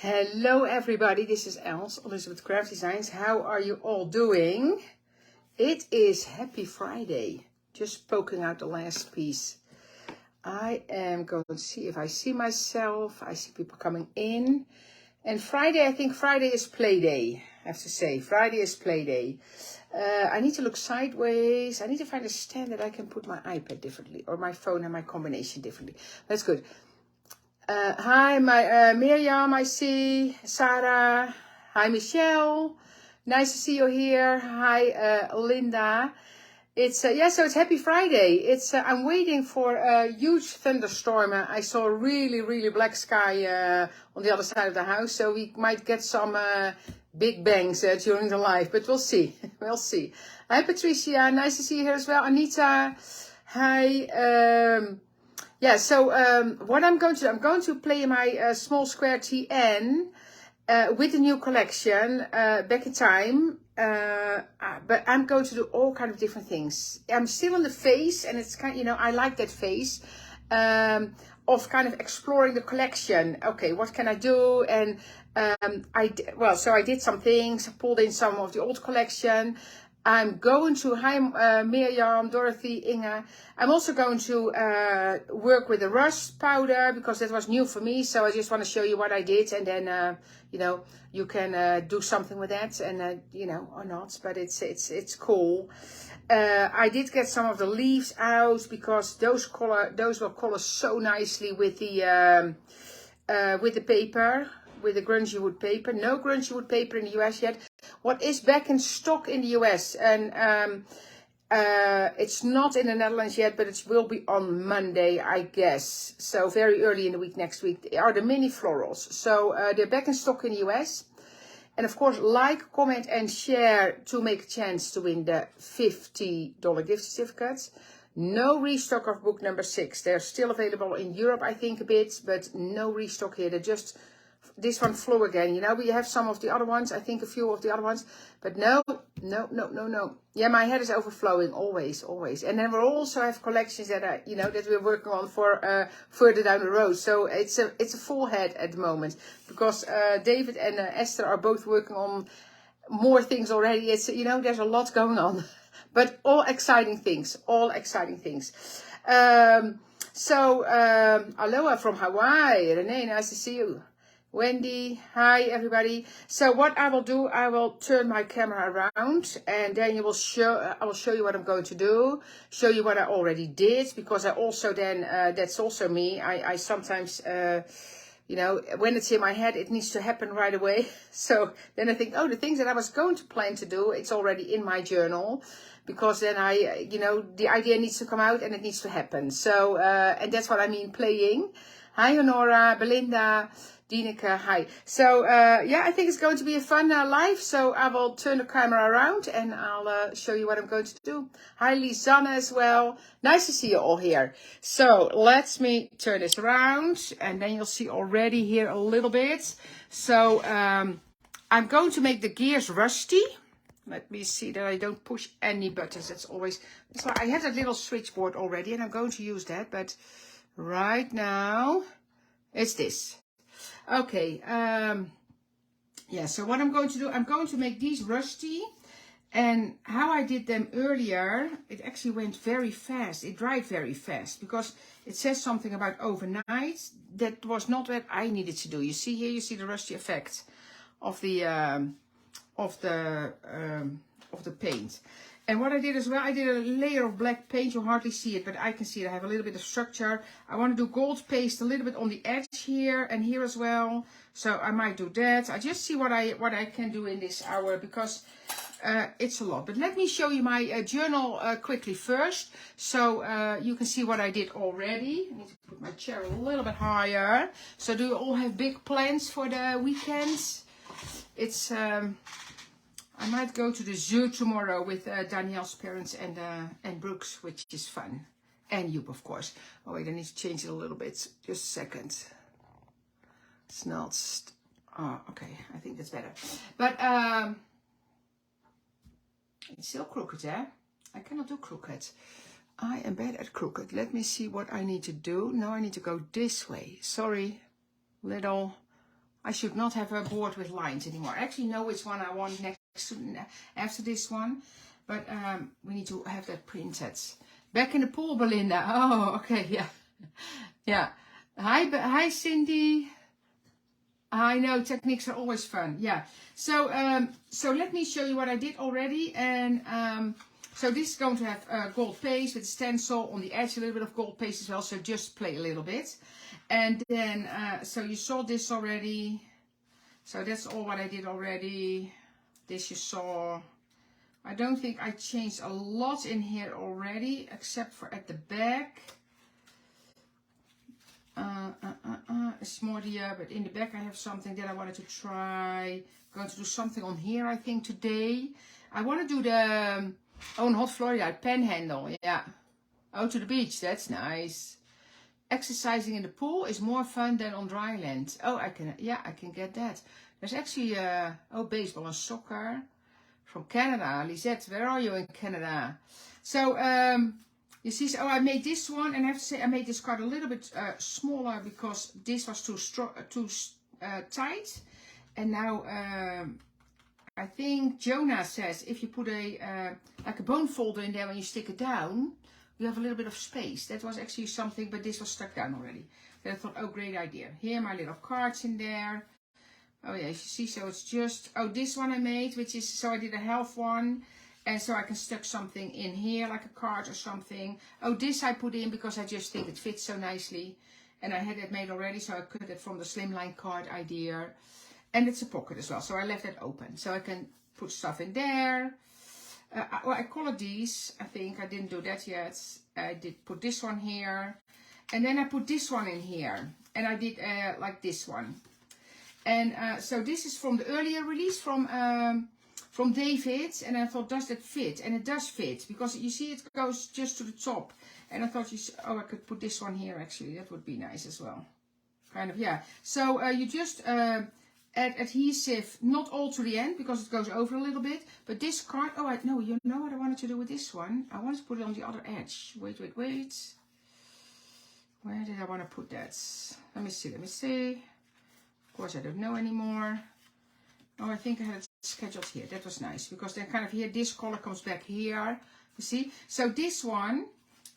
Hello everybody, this is Els, Elizabeth Craft Designs. How are you all doing? It is Happy Friday. Just poking out the last piece. I am going to see if I see myself. I see people coming in. And Friday, I think Friday is play day. I have to say, Friday is play day. I need to look sideways. I need to find a stand that I can put my iPad differently. Or my phone and my combination differently. That's good. Hi, Miriam, I see. Sarah. Hi, Michelle. Nice to see you here. Hi, Linda. It's so it's Happy Friday. It's I'm waiting for a huge thunderstorm. I saw a really black sky on the other side of the house, so we might get some big bangs during the live, but we'll see. We'll see. Hi, Patricia. Nice to see you here as well. Anita. Hi. What I'm going to play my small square TN with the new collection back in time. But I'm going to do all kind of different things. I'm still on the phase, and it's kind, I like that phase of kind of exploring the collection. Okay, what can I do? And I did some things, pulled in some of the old collection. I'm going to, hi Miriam, Dorothy, Inga. I'm also going to work with the rust powder because that was new for me. So I just want to show you what I did, and then you can do something with that, and or not. But it's cool. I did get some of the leaves out because those will color so nicely with the paper. With the grungy wood paper. No grungy wood paper in the US yet. What is back in stock in the US, and it's not in the Netherlands yet, but it will be on Monday, I guess. So very early in the week next week are the mini florals. So they're back in stock in the US. And of course, like, comment and share to make a chance to win the $50 gift certificates. No restock of book number 6. They're still available in Europe, I think, a bit, but no restock here. They're just, this one flew again. We have some of the other ones, I think a few of the other ones, but no. Yeah, my head is overflowing, always. And then we also have collections that are, that we're working on for further down the road. So it's a full head at the moment because David and Esther are both working on more things already. It's, there's a lot going on, but all exciting things. Aloha from Hawaii. Renee, nice to see you. Wendy, hi everybody. So what I will do, I will turn my camera around, and then I will show you what I'm going to do, show you what I already did, because I also then, that's also me. I sometimes, when it's in my head, it needs to happen right away. So then I think, oh, the things that I was going to plan to do, it's already in my journal, because then the idea needs to come out and it needs to happen. So, and that's what I mean playing. Hi, Honora, Belinda, Dineke, hi. So, I think it's going to be a fun live. So I will turn the camera around and I'll show you what I'm going to do. Hi, Lisanne as well. Nice to see you all here. So let me turn this around, and then you'll see already here a little bit. So I'm going to make the gears rusty. Let me see that I don't push any buttons. That's why I have that little switchboard already, and I'm going to use that. But right now, it's this. Okay, so what I'm going to do, I'm going to make these rusty, and how I did them earlier, it actually went very fast. It dried very fast because it says something about overnight. That was not what I needed to do. You see here, you see the rusty effect of the paint. And what I did as well, I did a layer of black paint. You hardly see it, but I can see it. I have a little bit of structure. I want to do gold paste a little bit on the edge here and here as well. So I might do that. I just see what I can do in this hour, because it's a lot. But let me show you my journal quickly first, so you can see what I did already. I need to put my chair a little bit higher. So do you all have big plans for the weekends? It's I might go to the zoo tomorrow with Danielle's parents and Brooks, which is fun. And you, of course. Oh wait, I need to change it a little bit. Just a second. It's not. Oh, okay. I think that's better. But it's still crooked, eh? I cannot do crooked. I am bad at crooked. Let me see what I need to do. Now I need to go this way. Sorry, little. I should not have a board with lines anymore. I actually know which one I want next to, after this one. But we need to have that printed. Back in the pool, Belinda. Oh, okay, yeah. Yeah. Hi, Cindy. I know techniques are always fun. Yeah. So so let me show you what I did already. And so this is going to have gold paste with a stencil on the edge, a little bit of gold paste as well. So just play a little bit. And then so you saw this already. So that's all what I did already. This you saw. I don't think I changed a lot in here already, except for at the back. It's more the, but in the back I have something that I wanted to try. I'm going to do something on here, I think, today. I want to do the, oh, in Hot Florida, panhandle, yeah. Oh, to the beach, that's nice. Exercising in the pool is more fun than on dry land. Oh, I can, yeah, I can get that. There's actually, oh, baseball and soccer. From Canada. Lisette, where are you in Canada? So, you see, so I made this one, and I have to say I made this card a little bit smaller because this was too tight. And now, I think Jonah says if you put a like a bone folder in there when you stick it down, you have a little bit of space. That was actually something, but this was stuck down already. Then I thought, oh, great idea. Here, my little cards in there. Oh yeah, you see, so it's just, oh, this one I made, which is, so I did a health one, and so I can stick something in here, like a card or something. Oh, this I put in because I just think it fits so nicely, and I had it made already, so I cut it from the slimline card idea, and it's a pocket as well, so I left it open, so I can put stuff in there. Well, I colored these, I think, I didn't do that yet. I did put this one here, and then I put this one in here, and I did like this one. And so this is from the earlier release from David, and I thought, does that fit? And it does fit, because you see it goes just to the top. And I thought, oh, I could put this one here actually, that would be nice as well. Kind of, yeah. So you just add adhesive, not all to the end, because it goes over a little bit. But this card, oh, no, you know what I wanted to do with this one? I wanted to put it on the other edge. Wait. Where did I want to put that? Let me see. Of course, I don't know anymore. Oh, I think I had it scheduled here. That was nice, because then kind of here, this color comes back here. You see? So this one,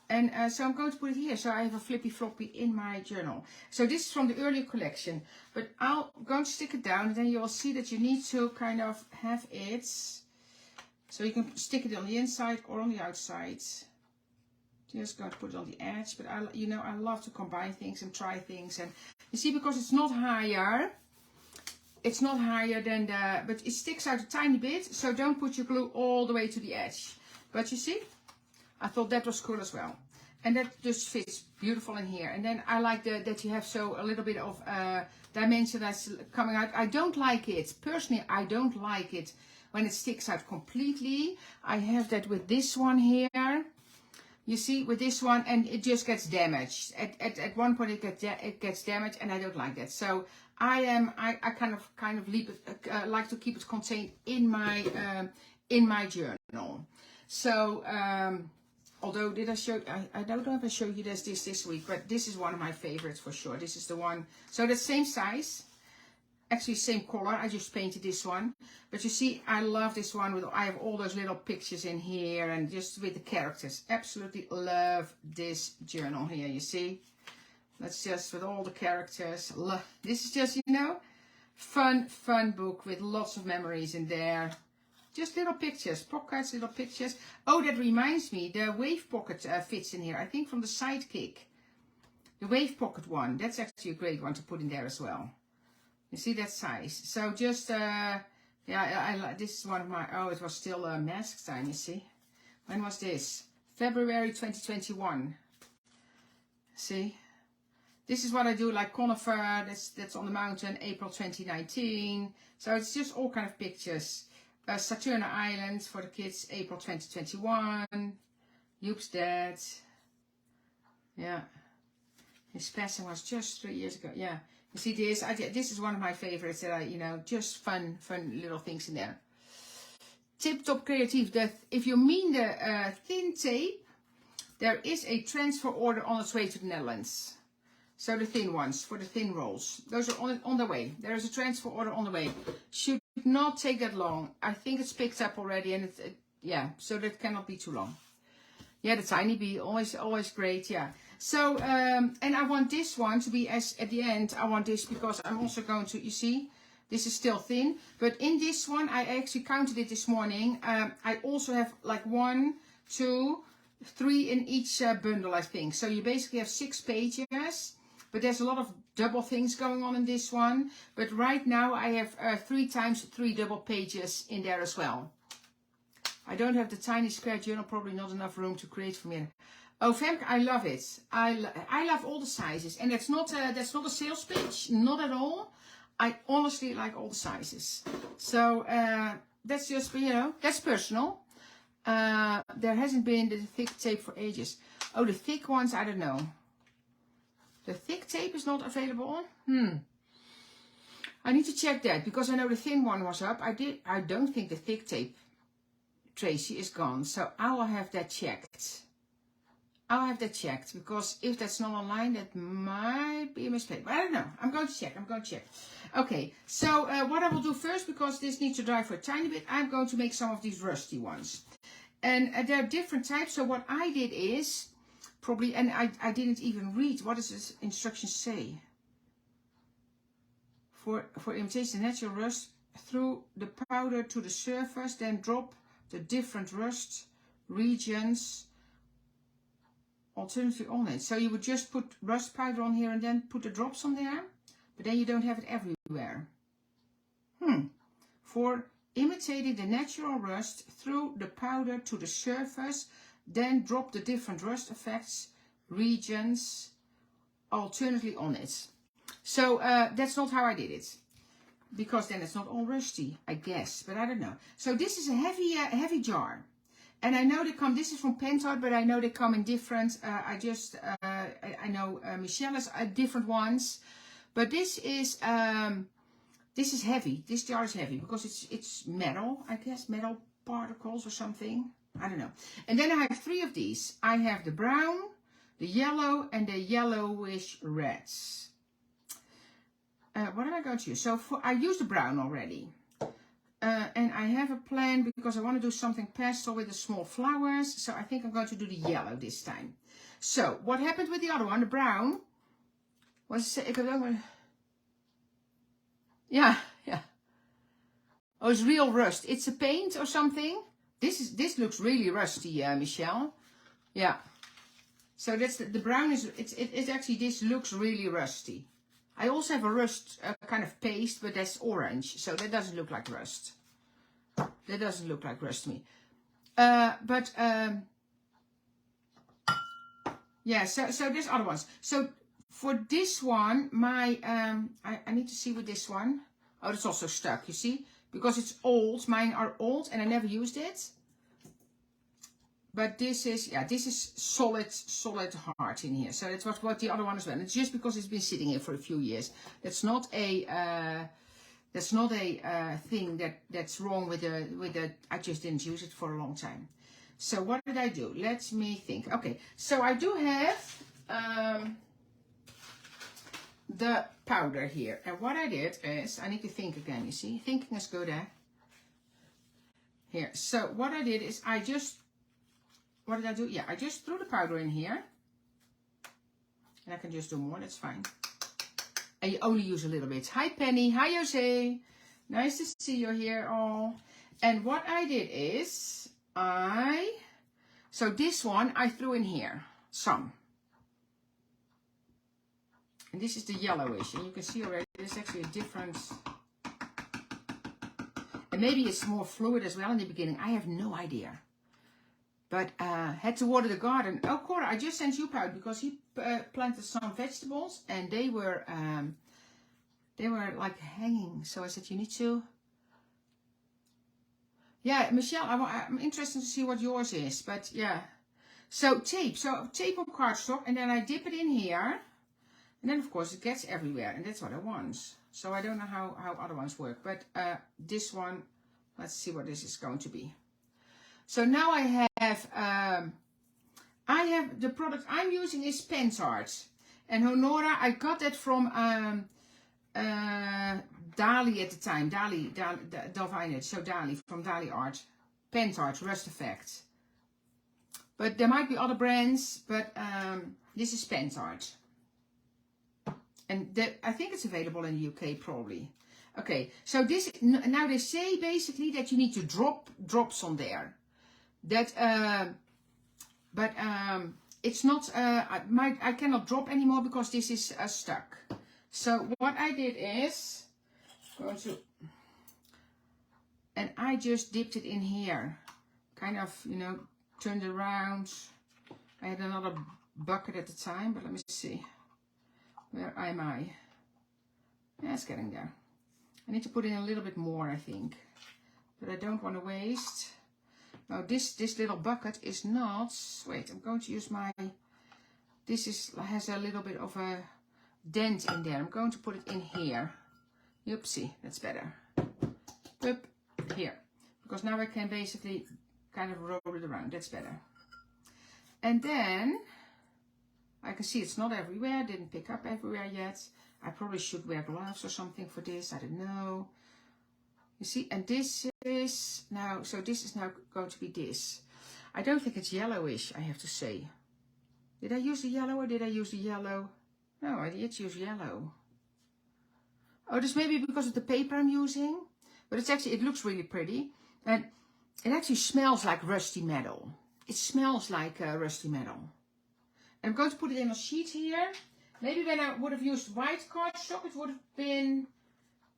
and so I'm going to put it here. So I have a flippy floppy in my journal. So this is from the earlier collection. But I'm going to stick it down, and then you will see that you need to kind of have it. So you can stick it on the inside or on the outside. Just going to put it on the edge, but I love to combine things and try things. And you see, because it's not higher than the, but it sticks out a tiny bit, so don't put your glue all the way to the edge. But you see, I thought that was cool as well. And that just fits beautiful in here. And then I like that you have a little bit of dimension that's coming out. I don't like it, personally, I don't like it when it sticks out completely. I have that with this one here. You see, with this one, and it just gets damaged. At one point it gets damaged, and I don't like that. So I kind of leave it, like to keep it contained in my journal. So although did I show? I don't know if I showed you this week, but this is one of my favorites for sure. This is the one. So the same size. Actually, same color. I just painted this one. But you see, I love this one. I have all those little pictures in here and just with the characters. Absolutely love this journal here, you see. That's just with all the characters. This is just, fun book with lots of memories in there. Just little pictures, pockets, little pictures. Oh, that reminds me, the wave pocket fits in here. I think from the Sidekick. The wave pocket one. That's actually a great one to put in there as well. You see that size. So just, yeah, this is one of my, oh, it was still mask time, you see. When was this? February 2021. See? This is what I do, like conifer, that's on the mountain, April 2019. So it's just all kind of pictures. Saturna Island for the kids, April 2021. Joop's dad. Yeah. His passing was just 3 years ago. Yeah. You see this? This is one of my favorites that just fun little things in there. Tip Top Creatief. If you mean the thin tape, there is a transfer order on its way to the Netherlands. So the thin ones, for the thin rolls. Those are on the way. There is a transfer order on the way. Should not take that long. I think it's picked up already, and yeah, so that cannot be too long. Yeah, the tiny bee, always great, yeah. So, and I want this one to be as, at the end, I want this because I'm also going to, you see, this is still thin. But in this one, I actually counted it this morning. I also have like 1, 2, 3 in each bundle, I think. So you basically have 6 pages. But there's a lot of double things going on in this one. But right now I have 3 times 3 double pages in there as well. I don't have the tiny square journal, probably not enough room to create for me. Oh, Femke, I love it. I love all the sizes. And that's not a sales pitch, not at all. I honestly like all the sizes. So that's just, you know, that's personal. There hasn't been the thick tape for ages. Oh, the thick ones, I don't know. The thick tape is not available. I need to check that because I know the thin one was up. I don't think the thick tape, Tracy, is gone. So I will have that checked. I'll have that checked because if that's not online, that might be a mistake. But I don't know. I'm going to check. Okay. So what I will do first, because this needs to dry for a tiny bit, I'm going to make some of these rusty ones. And there are different types. So what I did is probably, and I didn't even read, what does this instruction say? For imitation natural rust, through the powder to the surface, then drop the different rust regions alternately on it. So you would just put rust powder on here and then put the drops on there, but then you don't have it everywhere. For imitating the natural rust through the powder to the surface, then drop the different rust effects regions alternately on it. So that's not how I did it, because then it's not all rusty, I guess, but I don't know. So this is a heavy jar, and I know they come. This is from Pentard, but I know they come in different. I know Michelle has different ones, but this is heavy. This jar is heavy because it's metal, I guess, metal particles or something. I don't know. And then I have 3 of these. I have the brown, the yellow, and the yellowish reds. What am I going to use? So I used the brown already. And I have a plan because I want to do something pastel with the small flowers. So I think I'm going to do the yellow this time. So what happened with the other one, the brown, was... Yeah. Oh, it's real rust. It's a paint or something. This looks really rusty, Michelle. Yeah. So that's the brown is, it's actually, this looks really rusty. I also have a rust kind of paste, but that's orange. So that doesn't look like rust. That doesn't look like rust to me. Yeah, so there's other ones. So for this one, I need to see with this one. Oh, it's also stuck, you see? Because it's old. Mine are old and I never used it. But this is solid heart in here. So that's what the other one as well. It's just because it's been sitting here for a few years. That's not a thing that's wrong with the. I just didn't use it for a long time. So what did I do? Let me think. Okay, so I do have the powder here, and what I did is I need to think again. You see, thinking is good, eh? Here. So what I did is what did I do? Yeah, I just threw the powder in here. And I can just do more, that's fine. And you only use a little bit. Hi Penny, hi Jose. Nice to see you here all. And what I did is, so this one I threw in here, some. And this is the yellowish, and you can see already there's actually a difference. And maybe it's more fluid as well in the beginning, I have no idea. But had to water the garden. Oh, Cora, I just sent you powder because he planted some vegetables and they were like hanging. So I said, you need to. Yeah, Michelle, I'm interested to see what yours is. But yeah. So tape on cardstock, and then I dip it in here. And then, of course, it gets everywhere. And that's what I want. So I don't know how other ones work. But this one, let's see what this is going to be. So now I have the product I'm using is Pentard. And Honora, I got that from Dali at the time. Delvine, so Dali, from Dali Art. Pent Art, Rust Effect. But there might be other brands, but this is Pent Art. And I think it's available in the UK probably. Okay, so this, now they say basically that you need to drop drops on there. That, but it's not, I cannot drop anymore because this is stuck. So what I did is, and I just dipped it in here. Kind of, you know, turned it around. I had another bucket at the time, but let me see. Where am I? Yeah, it's getting there. I need to put in a little bit more, I think. But I don't want to waste. Now this little bucket is not, wait, I'm going to use my, has a little bit of a dent in there. I'm going to put it in here. Oopsie, that's better. Up here. Because now I can basically kind of roll it around. That's better. And then I can see it's not everywhere. Didn't pick up everywhere yet. I probably should wear gloves or something for this. I don't know. You see, and this is now, so this is now going to be this. I don't think it's yellowish, I have to say. Did I use the yellow or did I use the yellow? No, I did use yellow. Oh, this may be because of the paper I'm using. But it's actually, it looks really pretty. And it actually smells like rusty metal. It smells like rusty metal. I'm going to put it in a sheet here. Maybe when I would have used white cardstock, it would have been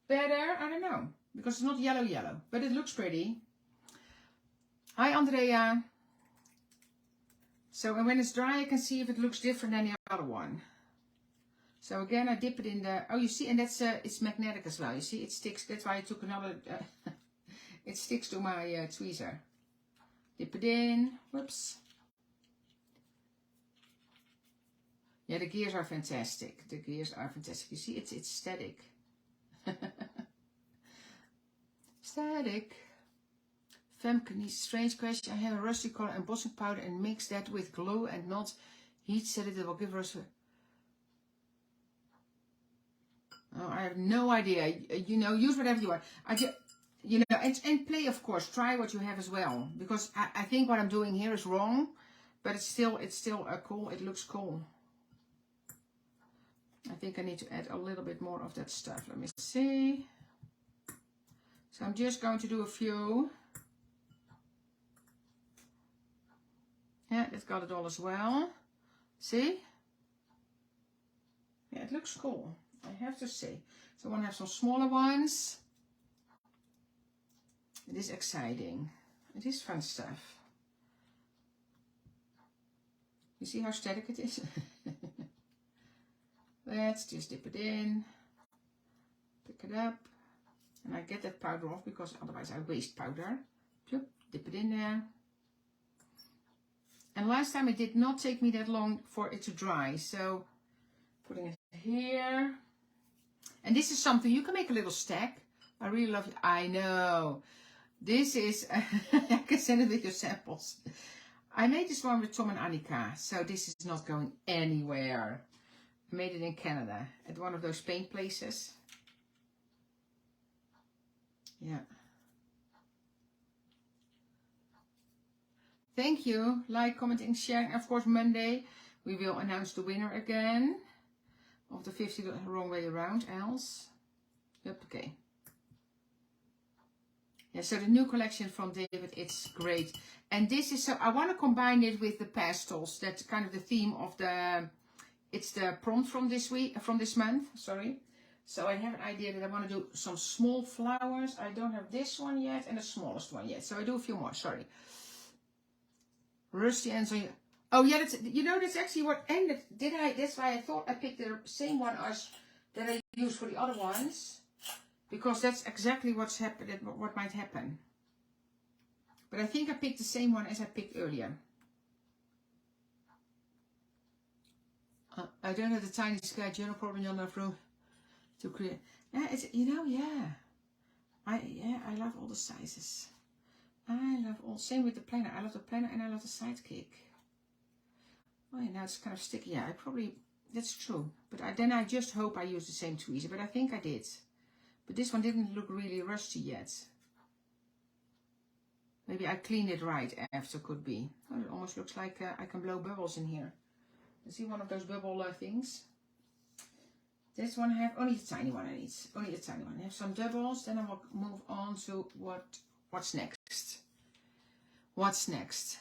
better. I don't know. Because it's not yellow. But it looks pretty. Hi, Andrea. So, and when it's dry, I can see if it looks different than the other one. So again, I dip it in the, oh, you see, and that's, it's magnetic as well. You see, it sticks. That's why I took another, it sticks to my tweezer. Dip it in. Whoops. Yeah, the gears are fantastic. The gears are fantastic. You see, it's static. Static. Femke, strange question. I have a rusty color embossing powder and mix that with glue and not heat set it. It will give us a... Oh, I have no idea. You know, use whatever you want. You know, and play, of course. Try what you have as well. Because I think what I'm doing here is wrong. But it's still cool. It looks cool. I think I need to add a little bit more of that stuff. Let me see. So I'm just going to do a few. Yeah, it's got it all as well. See? Yeah, it looks cool. I have to say. So I want to have some smaller ones. It is exciting. It is fun stuff. You see how static it is? Let's just dip it in. Pick it up. And I get that powder off because otherwise I waste powder. Dip it in there. And last time it did not take me that long for it to dry. So putting it here. And this is something you can make a little stack. I really love it. I know. This is, I can send it with your samples. I made this one with Tom and Annika. So this is not going anywhere. I made it in Canada at one of those paint places. Yeah. Thank you. Like, commenting, sharing. Of course, Monday we will announce the winner again of the 50 the wrong way around else. Yep, okay. Yeah, so the new collection from David, it's great. And this is, so I want to combine it with the pastels. That's kind of the theme of the, it's the prompt from this week, from this month, sorry. So I have an idea that I want to do some small flowers. I don't have this one yet and the smallest one yet. So I do a few more, sorry. Rusty ends on, oh yeah, that's, you know, that's actually what ended, that's why I thought I picked the same one as that I used for the other ones. Because that's exactly what's happened, what might happen. But I think I picked the same one as I picked earlier. I don't have the tiny sky journal, probably not enough room to create. Yeah, it's, you know, yeah. I love all the sizes. I love all, same with the planner. I love the planner and I love the sidekick. Oh yeah, now it's kind of sticky. Yeah, I probably That's true. But then I just hope I used the same tweezer. But I think I did. But this one didn't look really rusty yet. Maybe I cleaned it right after, could be. Oh, it almost looks like I can blow bubbles in here. See one of those bubble things? This one I have only the tiny one I need. Only the tiny one. I have some doubles. Then I will move on to what's next. What's next?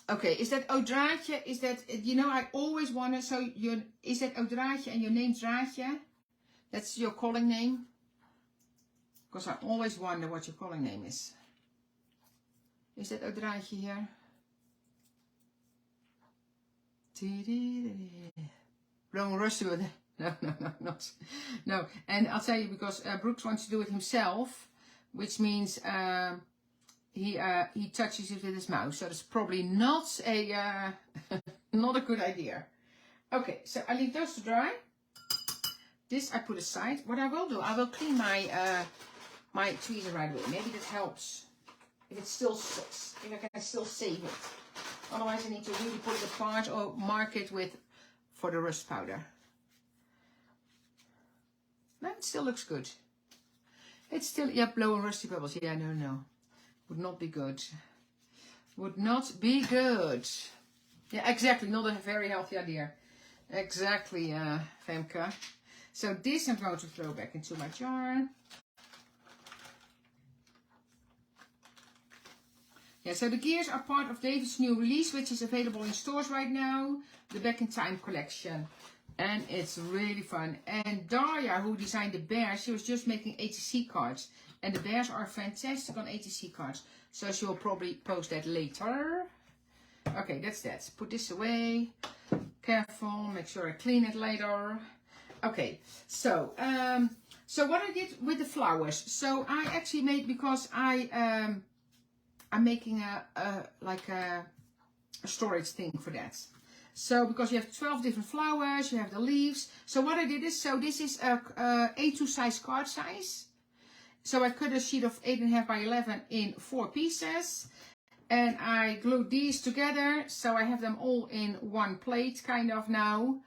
Okay, is that Odraadje? Is that, you know, I always wonder, so is that Odraadje and your name's Draadje? That's your calling name? Because I always wonder what your calling name is. Is that Odraadje here? Blowing rusty with it. No, not. No, and I'll tell you, because Brooks wants to do it himself, which means he touches it with his mouth, so that's probably not a not a good idea. Okay, so I leave those to dry. This I put aside. What I will do, I will clean my my tweezer right away. Maybe that helps. If I can still save it. Otherwise, I need to really put it apart or mark it with for the rust powder. No, it still looks good. It's still, yeah, blowing rusty bubbles. Yeah, no. Would not be good. Would not be good. Yeah, exactly. Not a very healthy idea. Exactly, Femke. So this I'm going to throw back into my jar. Yeah, so the gears are part of David's new release, which is available in stores right now. The Back in Time collection. And it's really fun. And Daria, who designed the bears, she was just making ATC cards. And the bears are fantastic on ATC cards. So she will probably post that later. Okay, that's that. Put this away. Careful. Make sure I clean it later. Okay, so what I did with the flowers. So I actually made, because I'm making a storage thing for that. So because you have 12 different flowers, you have the leaves. So what I did is, so this is a A2 size card size. So I cut a sheet of 8.5 by 11 in 4 pieces. And I glued these together. So I have them all in one plate kind of now.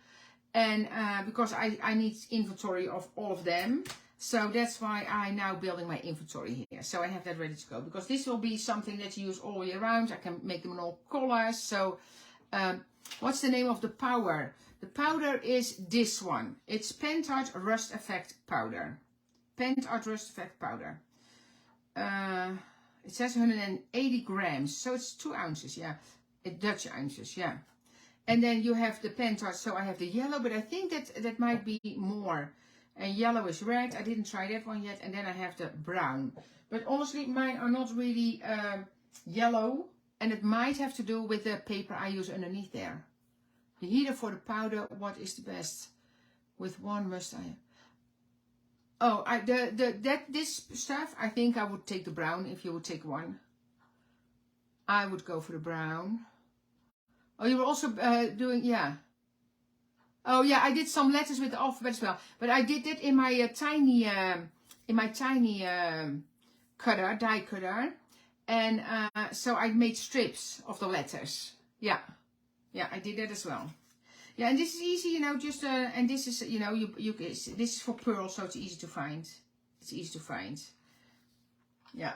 And because I need inventory of all of them. So that's why I'm now building my inventory here. So I have that ready to go. Because this will be something that you use all year round. I can make them in all colors. So what's the name of the powder? The powder is this one. It's Pentart Rust Effect Powder. Pentart Rust Effect Powder. It says 180 grams. So it's 2 ounces, yeah. Dutch ounces, yeah. And then you have the Pentart. So I have the yellow, but I think that might be more. And yellow is red. I didn't try that one yet. And then I have the brown. But honestly, mine are not really yellow. And it might have to do with the paper I use underneath there. The heater for the powder, what is the best? With one must I... Oh, this stuff, I think I would take the brown if you would take one. I would go for the brown. Oh, you were also doing, yeah. Oh, yeah, I did some letters with the alphabet as well. But I did it in my tiny cutter, die cutter. And so I made strips of the letters. Yeah, I did that as well. Yeah, and this is easy, you know, just, and this is, you know, this is for pearl, so it's easy to find. It's easy to find. Yeah.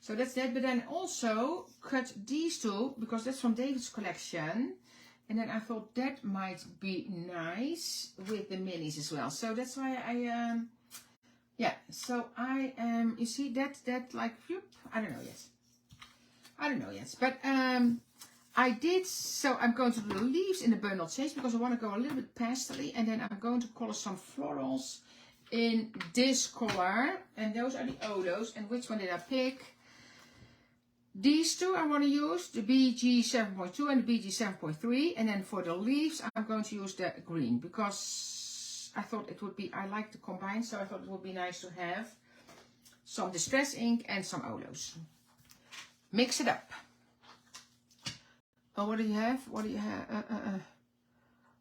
So that's that. But then also cut these two, because that's from David's collection. And then I thought that might be nice with the minis as well. So that's why yeah, so I you see that like, whoop, I don't know yet. But I did, so I'm going to do the leaves in the burnt sage because I want to go a little bit pastel-y, and then I'm going to color some florals in this color, and those are the Olos. And which one did I pick? These two I want to use, the BG 7.2 and the BG 7.3, and then for the leaves I'm going to use the green because I thought it would be, I like to combine, so I thought it would be nice to have some Distress ink and some Olos. Mix it up. Oh, what do you have? What do you have?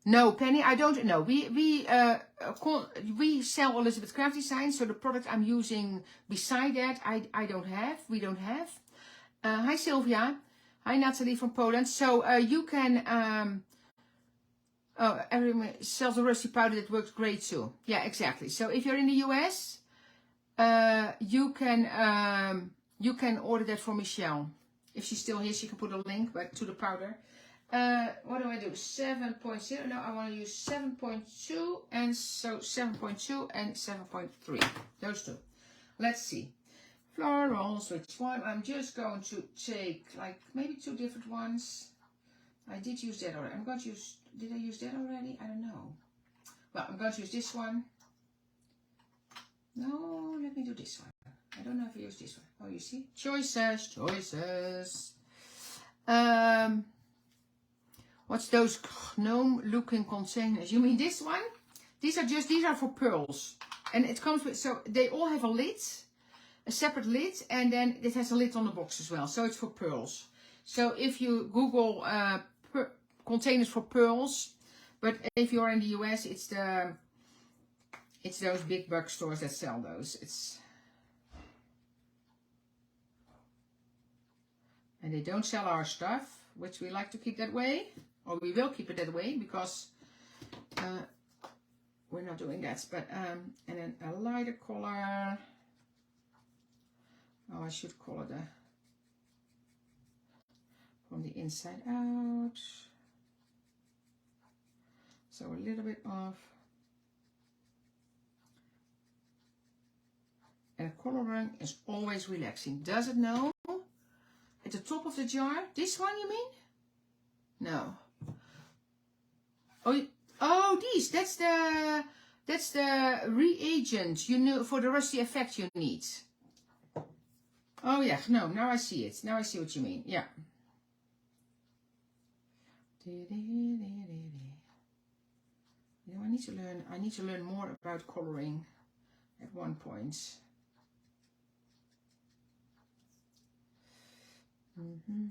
No, Penny, I don't know. We sell Elizabeth Craft Designs, so the product I'm using beside that, we don't have. Hi Sylvia. Hi Natalie from Poland. So you can, everyone sells a rusty powder that works great too. Yeah, exactly. So if you're in the US, you can order that from Michelle. If she's still here, she can put a link back to the powder. What do I do? 7.0. No, I want to use 7.2 and so 7.2 and 7.3. Those two. Let's see. Florals, which one? I'm just going to take like maybe 2 different ones. I did use that already. I'm going to use, did I use that already? I don't know. Well, I'm going to use this one. No, let me do this one. I don't know if I use this one. Oh, you see? Choices, choices. What's those gnome looking containers? You mean this one? These are for pearls. And it comes with, so they all have a lid, a separate lid, and then it has a lid on the box as well. So it's for pearls. So if you Google containers for pearls, but if you're in the US, it's those big box stores that sell those. And they don't sell our stuff, which we like to keep that way. Or we will keep it that way because we're not doing that. But and then a lighter color. Oh, I should color from the inside out. So a little bit of. And coloring is always relaxing. Does it know? At the top of the jar? This one you mean? No. Oh, these. That's the reagent you know for the rusty effect you need. Oh yeah, no, now I see it. Now I see what you mean. Yeah. You know, I need to learn more about coloring at one point.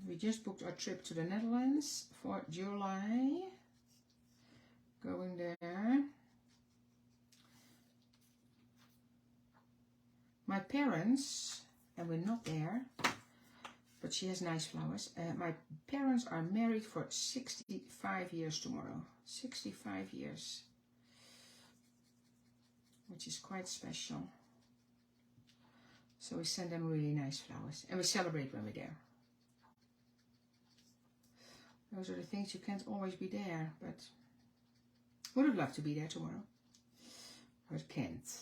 We just booked our trip to the Netherlands for July. Going there. My parents, and we're not there, but she has nice flowers. My parents are married for 65 years tomorrow. 65 years. Which is quite special. So we send them really nice flowers. And we celebrate when we're there. Those are the things you can't always be there, but would have loved to be there tomorrow, but can't.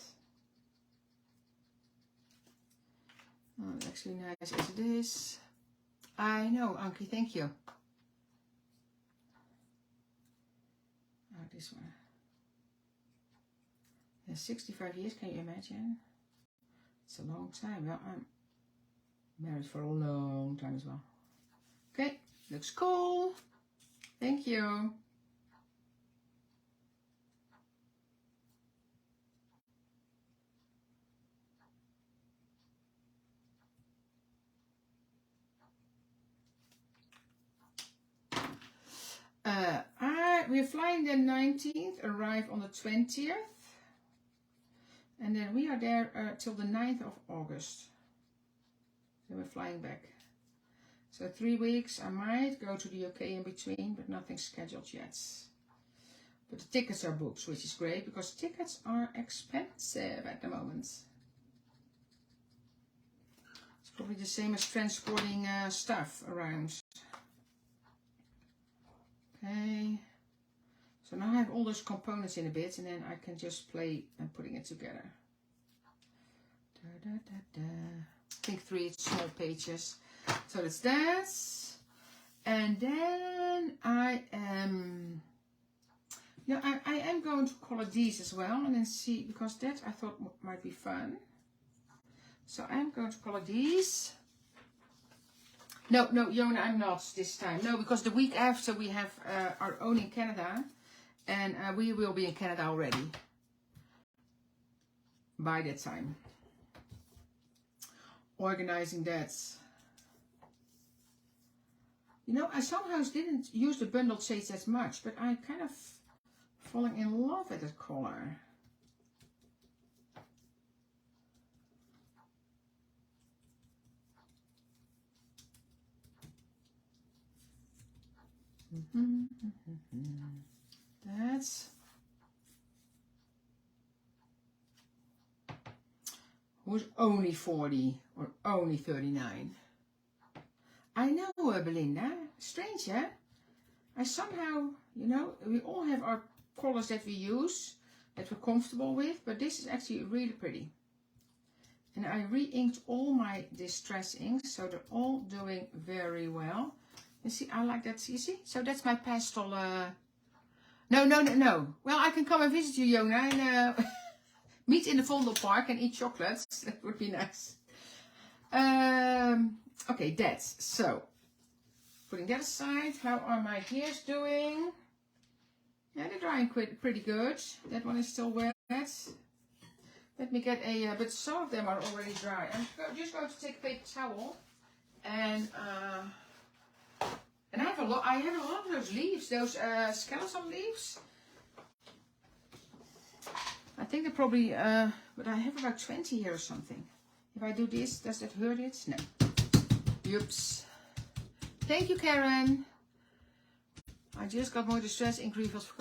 Oh, it's actually nice as it is. I know, Anki, thank you. Oh, this one. Yeah, 65 years, can you imagine? It's a long time. Well, I'm married for a long time as well. Okay, looks cool. Thank you. We're flying the 19th, arrive on the 20th. And then we are there till the 9th of August. Then we're flying back. So 3 weeks, I might go to the UK in between, but nothing scheduled yet. But the tickets are booked, which is great, because tickets are expensive at the moment. It's probably the same as transporting stuff around. Okay. So now I have all those components in a bit, and then I can just play and putting it together. Da, da, da, da. I think 3 small pages. So that's that. And then I am, I am going to color these as well, and then see, because that I thought might be fun. So I'm going to color these. No, Jona, I'm not this time. No, because the week after we have our own in Canada, and we will be in Canada already by that time. Organizing that. You know, I somehow didn't use the bundled shades as much, but I kind of falling in love with that color. That's who's only 40 or only 39. I know, Belinda. Strange, yeah? I somehow, you know, we all have our colors that we use, that we're comfortable with, but this is actually really pretty. And I re-inked all my distress inks, so they're all doing very well. You see, I like that, you see? So that's my pastel, No. Well, I can come and visit you, Jona, and meet in the Vondel Park and eat chocolates. That would be nice. Okay, that's so. Putting that aside, how are my gears doing? Yeah, they're drying pretty good. That one is still wet. Let me get a, but some of them are already dry. I'm just going to take a paper towel and I have a lot of those leaves, those skeleton leaves. I think they're probably, but I have about 20 here or something. If I do this, does that hurt it? No. Oops. Thank you, Karen. I just got more distress ink refills.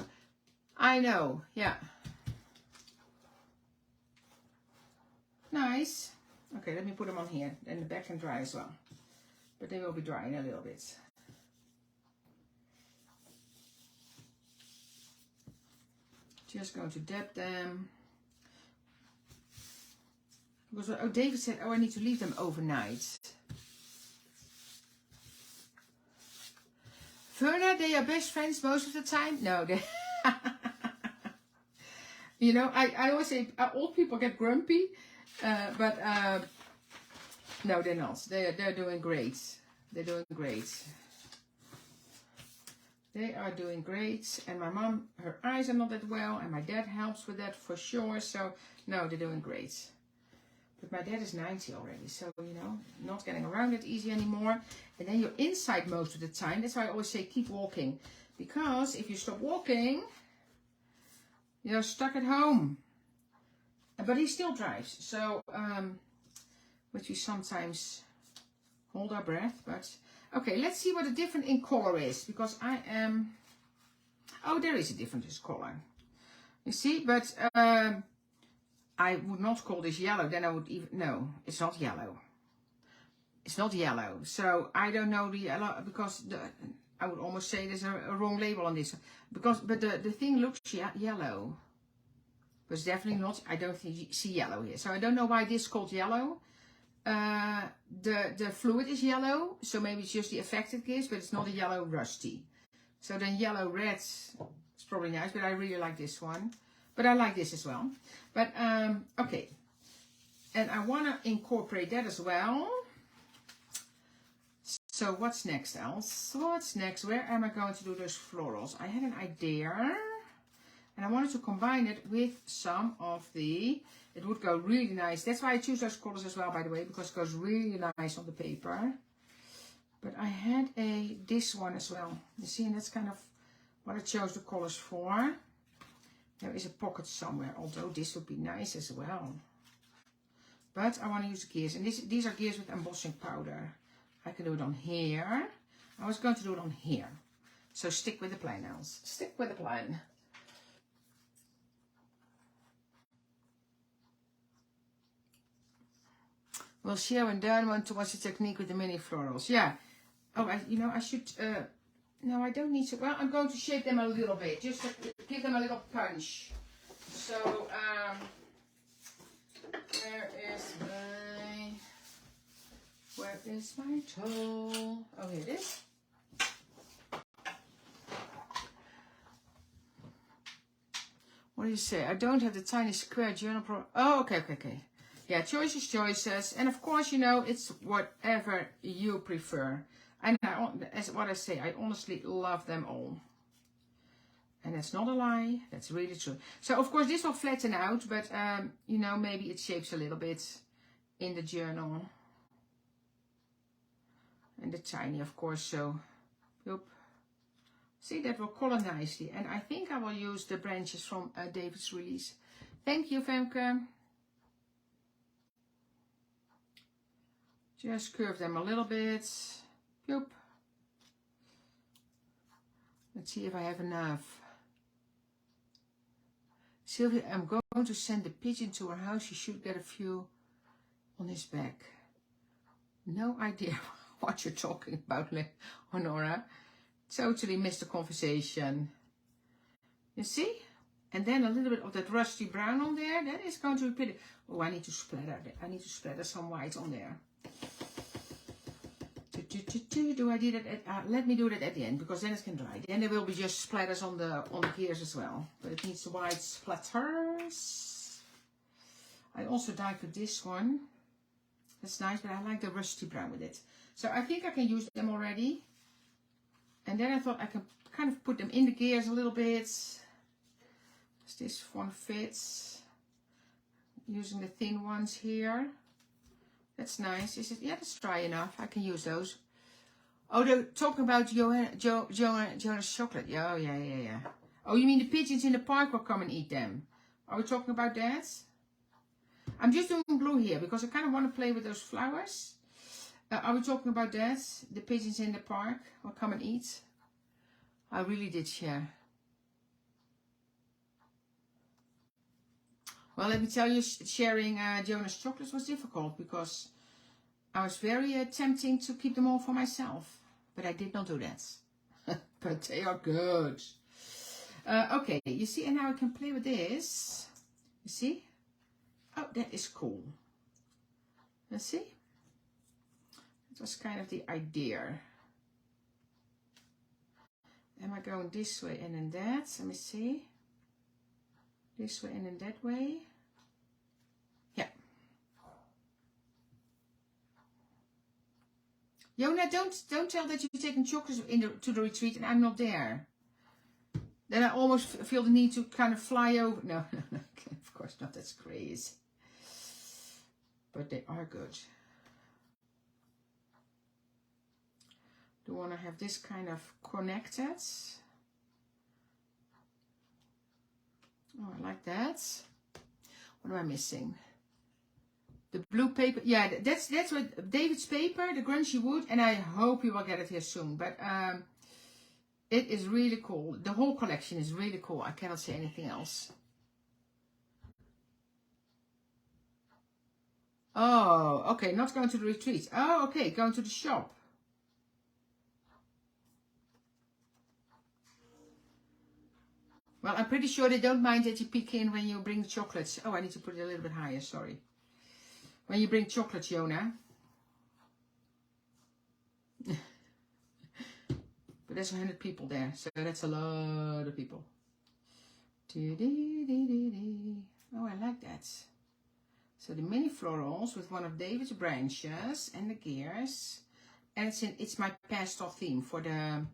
I know, yeah. Nice. Okay, let me put them on here. Then the back can dry as well. But they will be dry in a little bit. Just going to dab them. Because, oh, David said, oh, I need to leave them overnight. Verna, they are best friends most of the time? No, they... You know, I always say old people get grumpy. But no, they're not. They're doing great. They're doing great. They are doing great. And my mom, her eyes are not that well, and my dad helps with that for sure. So no, they're doing great. But my dad is 90 already, so you know, not getting around it easy anymore. And then you're inside most of the time. That's why I always say keep walking, because if you stop walking, you're stuck at home. But he still drives, so which we sometimes hold our breath. But okay, let's see what the difference in color is, because I am. Oh, there is a difference in color. You see, but I would not call this yellow. Then I would even no, it's not yellow. It's not yellow. So I don't know the yellow because I would almost say there's a wrong label on this but the thing looks yellow. But it's definitely not. I don't see yellow here. So I don't know why this is called yellow. The fluid is yellow, so maybe it's just the effect it gives, but it's not a yellow rusty. So then yellow red is probably nice, but I really like this one. But I like this as well. But okay, and I want to incorporate that as well. So what's next, else? What's next? Where am I going to do those florals? I had an idea, and I wanted to combine it with some of the. It would go really nice. That's why I choose those colors as well, by the way, because it goes really nice on the paper. But I had this one as well. You see, and that's kind of what I chose the colors for. There is a pocket somewhere, although this would be nice as well. But I want to use the gears, and these are gears with embossing powder. I can do it on here. I was going to do it on here. So stick with the plan, Els. Stick with the plan. We'll share and then want to watch the technique with the mini florals. Yeah. Oh, I should. No, I don't need to. Well, I'm going to shape them a little bit, just to give them a little punch. So, where is my tool? Oh, here it is. What do you say? I don't have the tiny square journal pro. Oh, okay. Yeah, choices. And of course, it's whatever you prefer. And as what I say, I honestly love them all. And that's not a lie. That's really true. So, of course, this will flatten out. But, maybe it shapes a little bit in the journal. And the tiny, of course. So, yep. See, that will color nicely. And I think I will use the branches from David's release. Thank you, Femke. Just curve them a little bit. Yep. Let's see if I have enough. Sylvia, I'm going to send the pigeon to her house. She should get a few on his back. No idea what you're talking about, Honora. Totally missed the conversation. You see? And then a little bit of that rusty brown on there. That is going to be pretty. Oh, I need to splatter. I need to splatter some white on there. Do I do that? Let me do that at the end, because then it can dry. Then there will be just splatters on the gears as well. But it needs the white splatters. I also dyed with this one. That's nice, but I like the rusty brown with it. So I think I can use them already. And then I thought I can kind of put them in the gears a little bit. Does this one fits? Using the thin ones here. That's nice. Is it? Yeah, that's dry enough. I can use those. Oh, they're talking about Jonas chocolate. Oh, yeah. Oh, you mean the pigeons in the park will come and eat them? Are we talking about that? I'm just doing blue here because I kind of want to play with those flowers. Are we talking about that? The pigeons in the park will come and eat? I really did share. Well, let me tell you, sharing Jonas chocolates was difficult because I was very tempting to keep them all for myself. But I did not do that. But they are good. Okay, you see, and now I can play with this. You see? Oh, that is cool. Let's see. It was kind of the idea. Am I going this way and then that? Let me see. This way and then that way. Yeah. Jonah, don't tell that you're taking chocolates to the retreat and I'm not there. Then I almost feel the need to kind of fly over. No, of course not. That's crazy. But they are good. Do you want to have this kind of connected? Oh, I like that. What am I missing? The blue paper. Yeah, that's what David's paper, the grungy wood, and I hope you will get it here soon. But it is really cool. The whole collection is really cool. I cannot say anything else. Oh, okay. Not going to the retreat. Oh, okay. Going to the shop. Well, I'm pretty sure they don't mind that you peek in when you bring chocolates. Oh, I need to put it a little bit higher. Sorry. When you bring chocolates, Jonah. But there's 100 people there, so that's a lot of people. Oh, I like that. So the mini florals with one of David's branches and the gears. And it's my pastel theme for the...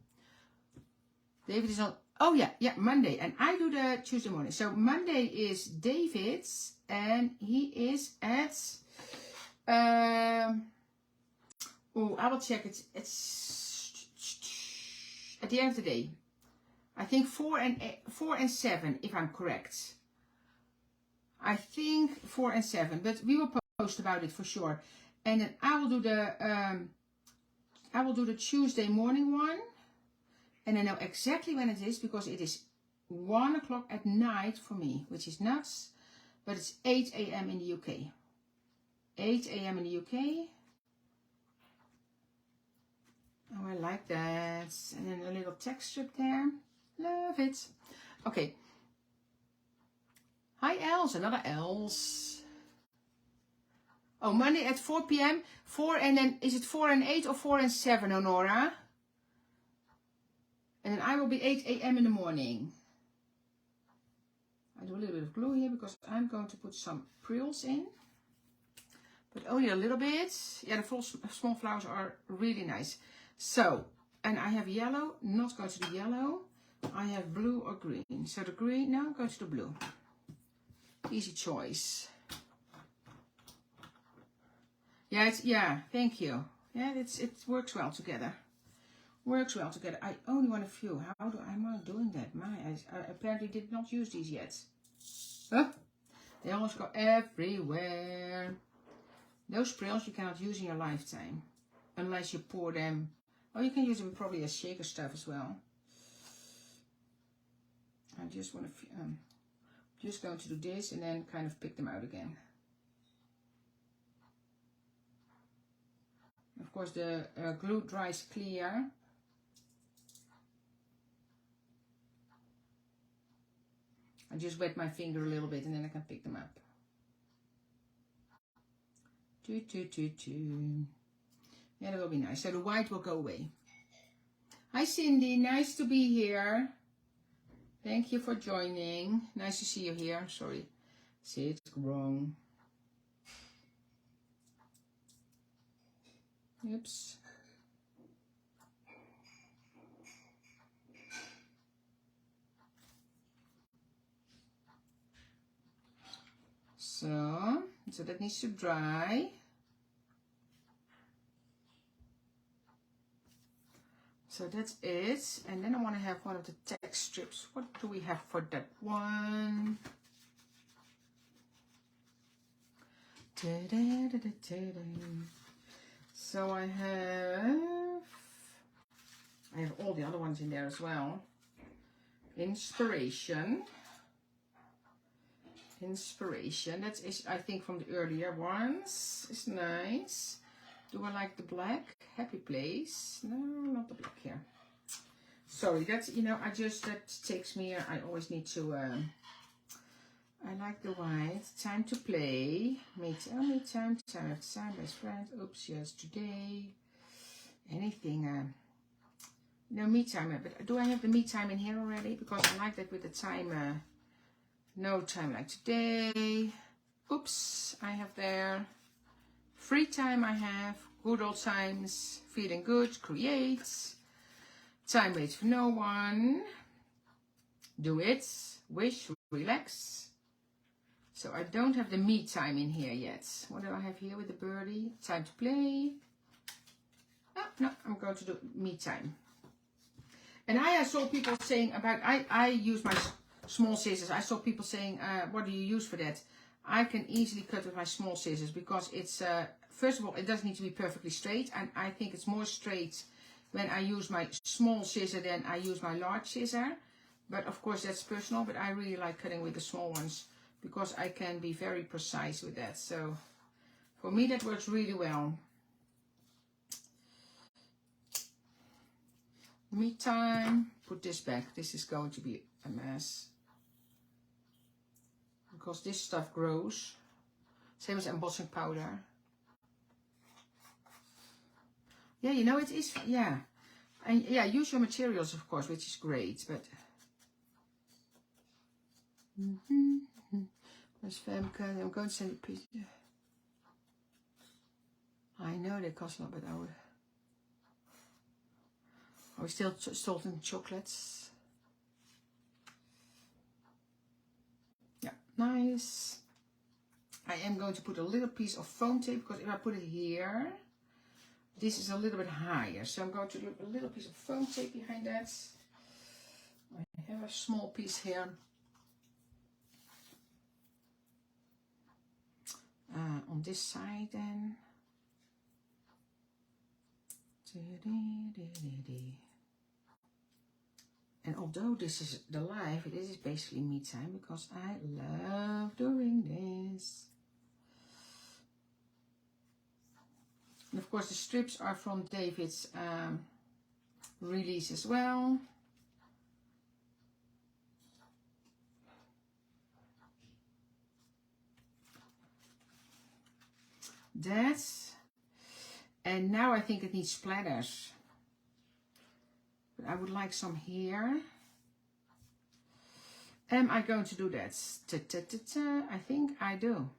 David is on... Oh, yeah, Monday. And I do the Tuesday morning. So Monday is David's and he is at... oh, I will check it. It's at the end of the day. I think 4 and 7, if I'm correct. I think 4 and 7, but we will post about it for sure. And then I will do the Tuesday morning one, and I know exactly when it is because it is 1 o'clock at night for me, which is nuts. But it's 8 a.m. in the UK. 8 a.m. in the UK. Oh, I like that. And then a little text strip there. Love it. Okay. Hi, Els. Another Els. Oh, Monday at 4 p.m. 4 and then, is it 4 and 8 or 4 and 7, Honora? And then I will be 8 a.m. in the morning. I do a little bit of glue here because I'm going to put some frills in. But only a little bit. Yeah, the small flowers are really nice. So, and I have yellow. Not going to the yellow. I have blue or green. So the green, now I'm going to the blue. Easy choice. Yeah, thank you. Yeah, it works well together. Works well together. I only want a few. How am I doing that? I apparently did not use these yet. Huh? They almost go everywhere. Those frills you cannot use in your lifetime. Unless you pour them. Oh, you can use them probably as shaker stuff as well. I just want to, just going to do this and then kind of pick them out again. Of course, the glue dries clear. I just wet my finger a little bit and then I can pick them up. Yeah, that will be nice. So the white will go away. Hi Cindy, nice to be here. Thank you for joining. Nice to see you here. Sorry, see it's wrong. Oops. So that needs to dry. So that's it. And then I want to have one of the text strips. What do we have for that one? So I have all the other ones in there as well. Inspiration. That is, I think, from the earlier ones. It's nice. Do I like the black? Happy Place. No, not the black here. Sorry, that's, you know, that takes me, I always need to, I like the white. Time to Play. Me time, best friend. Oops, yesterday. Anything, no, Me Time. But do I have the Me Time in here already? Because I like that with the time, No Time Like Today. Oops, I have there. Free Time I have. Good Old Times. Feeling Good. Create. Time Waits for No One. Do It. Wish. Relax. So I don't have the Me Time in here yet. What do I have here with the birdie? Time to Play. Oh, no, I'm going to do Me Time. And I saw people saying about, I use my small scissors. I saw people saying, what do you use for that? I can easily cut with my small scissors because it's, first of all, it doesn't need to be perfectly straight. And I think it's more straight when I use my small scissor than I use my large scissor. But of course that's personal, but I really like cutting with the small ones because I can be very precise with that. So for me that works really well. Me Time. Put this back. This is going to be a mess. Because this stuff grows. Same as embossing powder. Yeah, you know, it is, yeah. And yeah, use your materials, of course, which is great, but... Where's Femke? I'm going to send a piece. I know they cost a lot, but are we still salting chocolates? Yeah, nice. I am going to put a little piece of foam tape because if I put it here, this is a little bit higher. So I'm going to do a little piece of foam tape behind that. I have a small piece here. On this side then. And although this is the live, it is basically Me Time because I love doing this. And of course the strips are from David's release as well. That's, and now I think it needs splatters. But I would like some here. Am I going to do that? I think I do.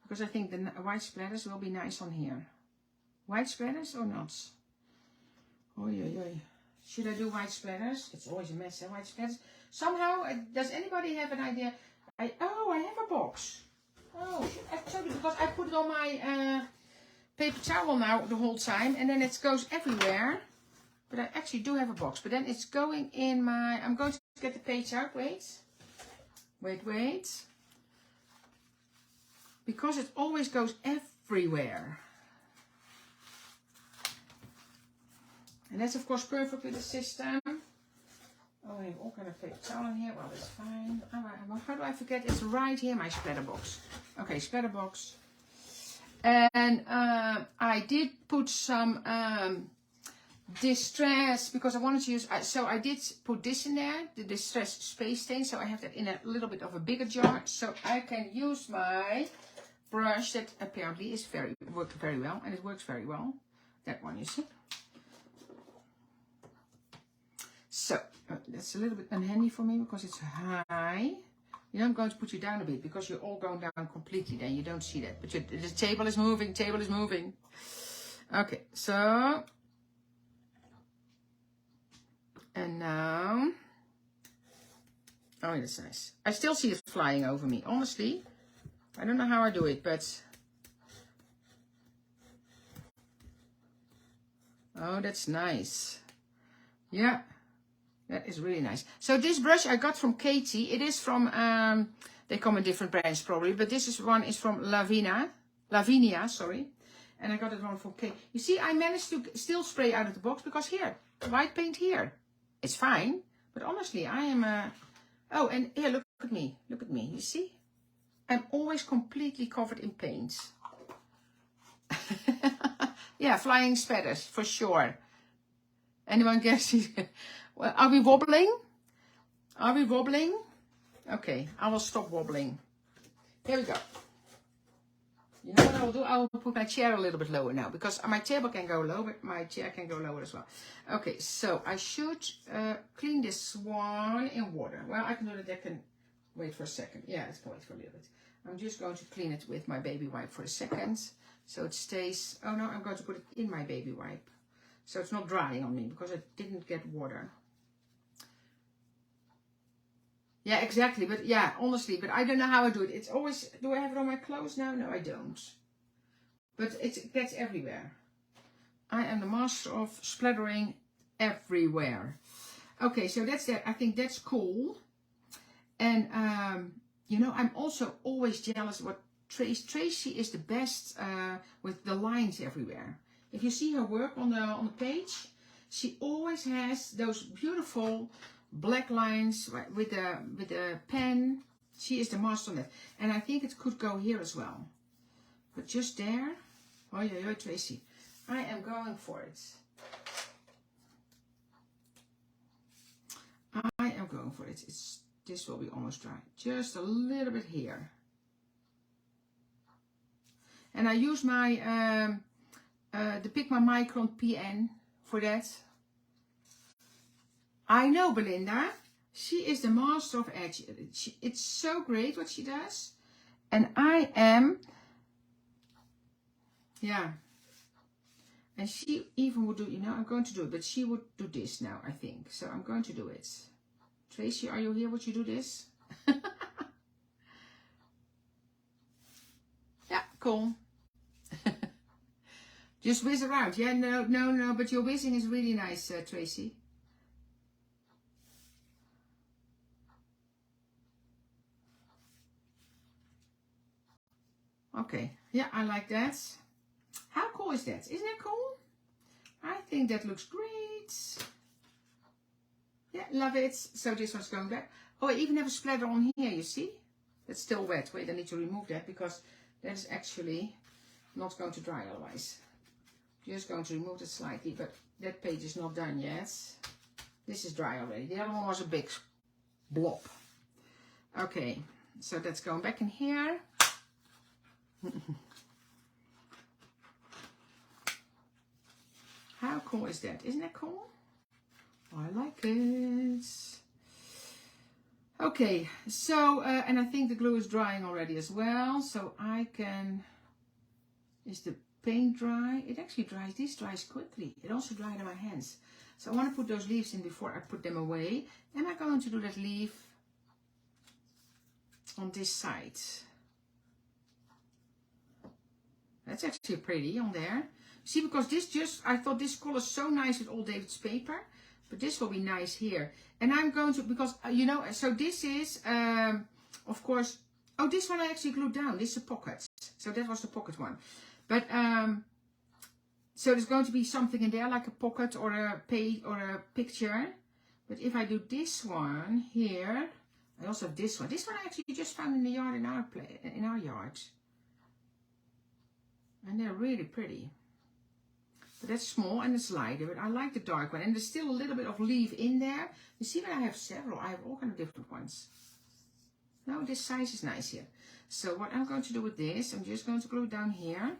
Because I think the white splatters will be nice on here. White splatters or not? Oy, oy, oy. Should I do white splatters? It's always a mess, white splatters. Somehow, does anybody have an idea? I have a box. Oh, actually, because I put it on my paper towel now the whole time. And then it goes everywhere. But I actually do have a box. But then it's going in my... I'm going to get the page out. Wait. Because it always goes everywhere. And that's of course perfect with the system. Oh, I have all kind of paper towel in here. Well, that's fine. How do I forget? It's right here, my splatter box. Okay, splatter box. And I did put some distress, because I wanted to use, so I did put this in there, the distress space stain, so I have that in a little bit of a bigger jar, so I can use my brush that apparently is worked very well, and it works very well, that one, you see. So that's a little bit unhandy for me because it's high. You know, I'm going to put you down a bit because you're all going down completely, then you don't see that, but the table is moving, okay, so and now, oh, that's nice. I still see it flying over me. Honestly, I don't know how I do it, but oh, that's nice. Yeah, that is really nice. So this brush I got from Katie. It is from, they come in different brands probably, but this one is from Lavinia, sorry. And I got it one from Katie. You see, I managed to still spray out of the box because here, white paint here. It's fine, but honestly, I am oh, and here, look at me, you see? I'm always completely covered in paint. Yeah, flying spatters, for sure. Anyone guess? Well, are we wobbling? Are we wobbling? Okay, I will stop wobbling. Here we go. You know what I will do? I will put my chair a little bit lower now, because my table can go low, but my chair can go lower as well. Okay, so I should clean this one in water. Well, I can do that. I can wait for a second. Yeah, it can wait for a little bit. I'm just going to clean it with my baby wipe for a second, so it stays. Oh no, I'm going to put it in my baby wipe, so it's not drying on me because I didn't get water. Yeah, exactly. But yeah, honestly, but I don't know how I do it. It's always, do I have it on my clothes now? No, I don't. But it gets everywhere. I am the master of splattering everywhere. Okay, so that's that. I think that's cool. And, you know, I'm also always jealous what Tracy is the best with the lines everywhere. If you see her work on the page, she always has those beautiful black lines with the pen. She is the master on that, and I think it could go here as well, but just there. Oh yeah, Tracy, I am going for it. I am going for it. This will be almost dry, just a little bit here, and I use my the Pigma Micron PN for that. I know Belinda, she is the master of edge. It's so great what she does. And I am, yeah. And she even would do, you know, I'm going to do it, but she would do this now, I think. So I'm going to do it. Tracy, are you here? Would you do this? Yeah, cool. Just whiz around. Yeah, no, but your whizzing is really nice, Tracy. Okay, yeah, I like that. How cool is that? Isn't that cool? I think that looks great. Yeah, love it. So this one's going back. Oh, I even have a splatter on here, you see? That's still wet. Wait, I need to remove that because that is actually not going to dry otherwise. Just going to remove it slightly, but that page is not done yet. This is dry already. The other one was a big blob. Okay, so that's going back in here. How cool is that? Isn't that cool? I like it. Okay, so, and I think the glue is drying already as well. So I can, is the paint dry? It actually dries, this dries quickly. It also dried on my hands. So I want to put those leaves in before I put them away. Am I going to do that leaf on this side? That's actually pretty on there. See, because this just, I thought this color is so nice with Old David's paper. But this will be nice here. And I'm going to, because, you know, so this is, of course, oh, this one I actually glued down. This is a pocket. So that was the pocket one. But, so there's going to be something in there, like a pocket or a page or a picture. But if I do this one here, I also have this one. This one I actually just found in the yard in our yard. And they're really pretty. But that's small and it's lighter, but I like the dark one. And there's still a little bit of leaf in there. You see that I have several. I have all kind of different ones. Now this size is nice here. So what I'm going to do with this, I'm just going to glue it down here.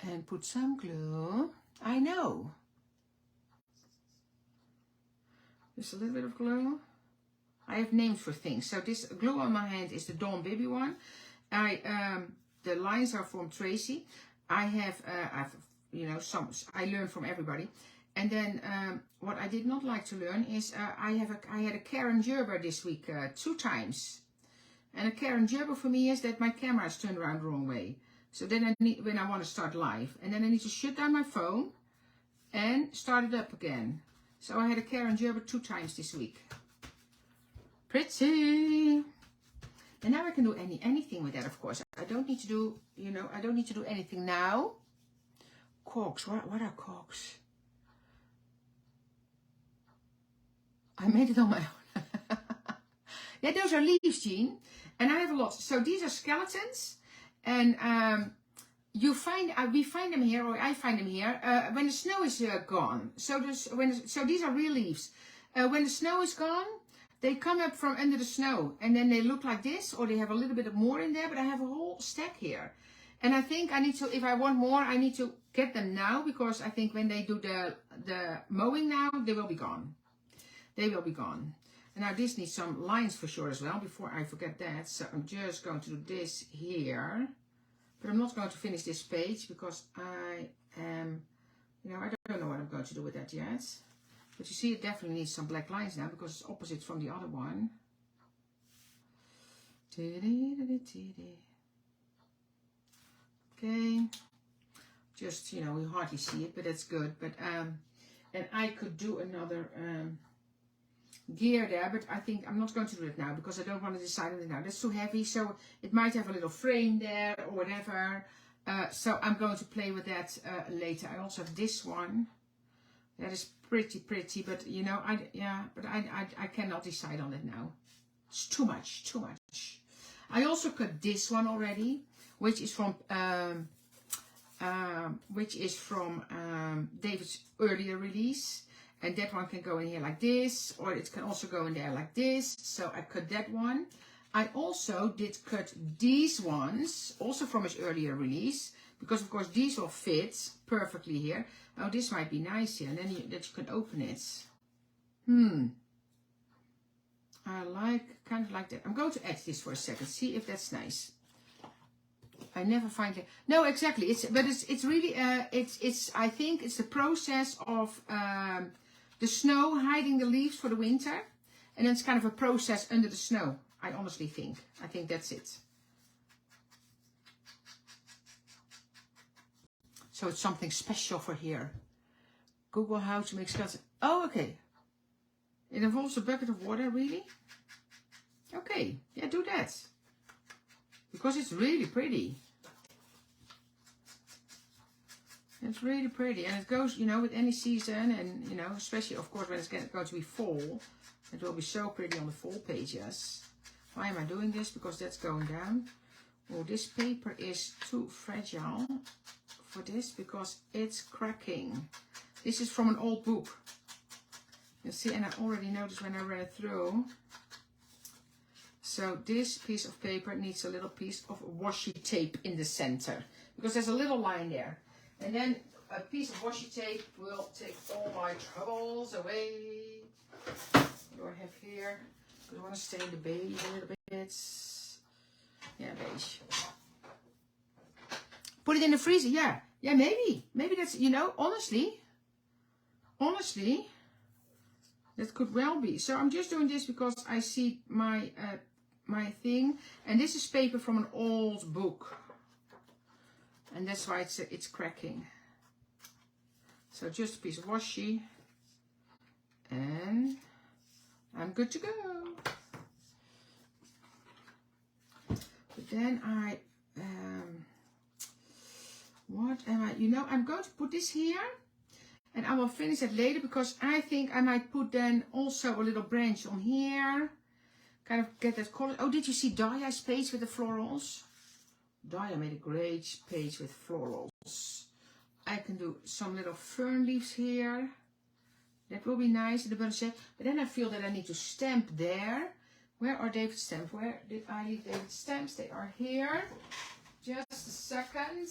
And put some glue. I know. Just a little bit of glue. I have names for things. So this glue on my hand is the Dawn Baby one. The lines are from Tracy. I've I learned from everybody. And then what I did not like to learn is I had a Karen Gerber this week 2 times. And a Karen Gerber for me is that my camera is turned around the wrong way. So then when I want to start live, and then I need to shut down my phone and start it up again. So I had a Karen Gerber 2 times this week. Pretty. And now I can do anything with that, of course. I don't need to do, I don't need to do anything now. Corks, what are corks? I made it on my own. Yeah, those are leaves, Jean. And I have a lot. So these are skeletons. And we find them here, or I find them here, when the snow is gone. So these are real leaves. When the snow is gone, they come up from under the snow, and then they look like this, or they have a little bit more in there, but I have a whole stack here. And I think I need to, if I want more, I need to get them now, because I think when they do the mowing now, they will be gone. They will be gone. And now this needs some lines for sure as well, before I forget that. So I'm just going to do this here. But I'm not going to finish this page, because I am, I don't know what I'm going to do with that yet. But you see, it definitely needs some black lines now, because it's opposite from the other one. Okay. Just, you hardly see it, but that's good. But, and I could do another gear there, but I think I'm not going to do it now, because I don't want to decide on it now. That's too heavy, so it might have a little frame there, or whatever. So I'm going to play with that later. I also have this one. That is pretty, but I cannot decide on it now. It's too much. I also cut this one already, which is from David's earlier release, and that one can go in here like this, or it can also go in there like this. So I cut that one. I also did cut these ones, also from his earlier release, because of course these will fit perfectly here. Oh, this might be nice here, and then that you can open it. I kind of like that. I'm going to edit this for a second, see if that's nice. I never find it. No, exactly. It's really I think it's the process of the snow hiding the leaves for the winter, and then it's kind of a process under the snow. I honestly think. I think that's it. So it's something special for here. Google how to make skeleton. Oh, okay. It involves a bucket of water, really? Okay, yeah, do that. Because it's really pretty. It's really pretty. And it goes, with any season. And, especially, of course, when it's going to be fall. It will be so pretty on the fall pages. Why am I doing this? Because that's going down. Oh, this paper is too fragile for this, because it's cracking. This is from an old book. You see, and I already noticed when I read it through. So this piece of paper needs a little piece of washi tape in the center, because there's a little line there. And then a piece of washi tape will take all my troubles away. What do I have here? Do I want to stay in the beige a little bit? Yeah, beige. Put it in the freezer, yeah. Yeah, maybe. Maybe that's, honestly, that could well be. So I'm just doing this because I see my my thing. And this is paper from an old book. And that's why it's cracking. So just a piece of washi. And I'm good to go. But then what am I, I'm going to put this here. And I will finish it later because I think I might put then also a little branch on here. Kind of get that color. Oh, did you see Daya's page with the florals? Daya made a great page with florals. I can do some little fern leaves here. That will be nice in the bonus set. But then I feel that I need to stamp there. Where are David's stamps? Where did I leave David's stamps? They are here. Just a second.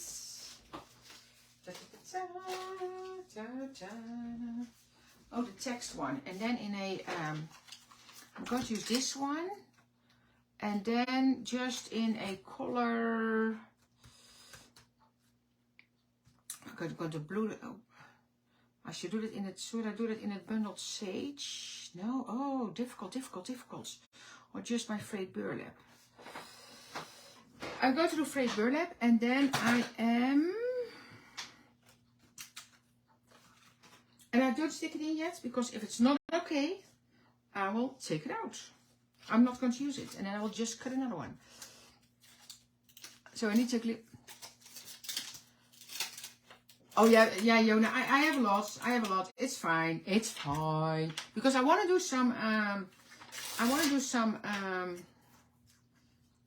Oh, the text one. And then in a, I'm going to use this one. And then just in a color, I'm going to blue. Oh, I should do it in it. Should I do it in a bundled sage? No. Oh, difficult. Or just my frayed burlap. I'm going to do frayed burlap, and then I am. And I don't stick it in yet because if it's not okay, I will take it out. I'm not going to use it, and then I will just cut another one. So I need to clip. Oh yeah, Yona. I have a lot. It's fine. Because I want to do some.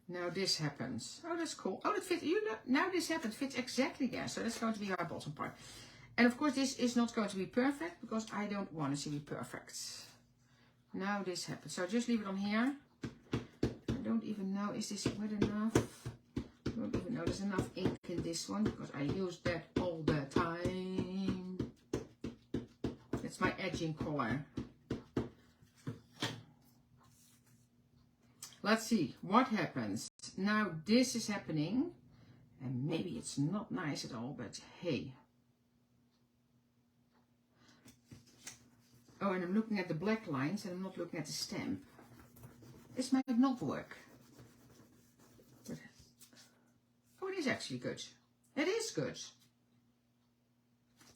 Now this happens. Oh, that's cool. Oh, that fits. Now this happens. Fits exactly there. So that's going to be our bottom part. And of course, this is not going to be perfect because I don't want it to be perfect. Now this happens. So just leave it on here. I don't even know, is this wet enough? I don't even know there's enough ink in this one because I use that all the time. That's my edging color. Let's see what happens. Now this is happening. And maybe it's not nice at all, but hey. Oh, and I'm looking at the black lines and I'm not looking at the stamp. This might not work. But, oh, it is actually good. It is good.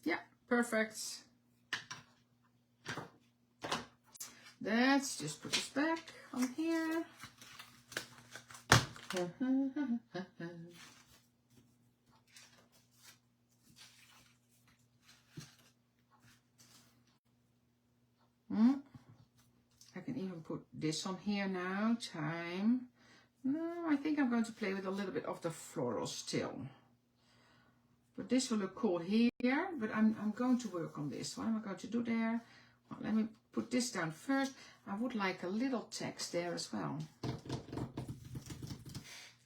Yeah, perfect. Let's just put this back on here. I can even put this on here now. Time. No, I think I'm going to play with a little bit of the floral still. But this will look cool here. But I'm going to work on this. What am I going to do there? Well, let me put this down first. I would like a little text there as well.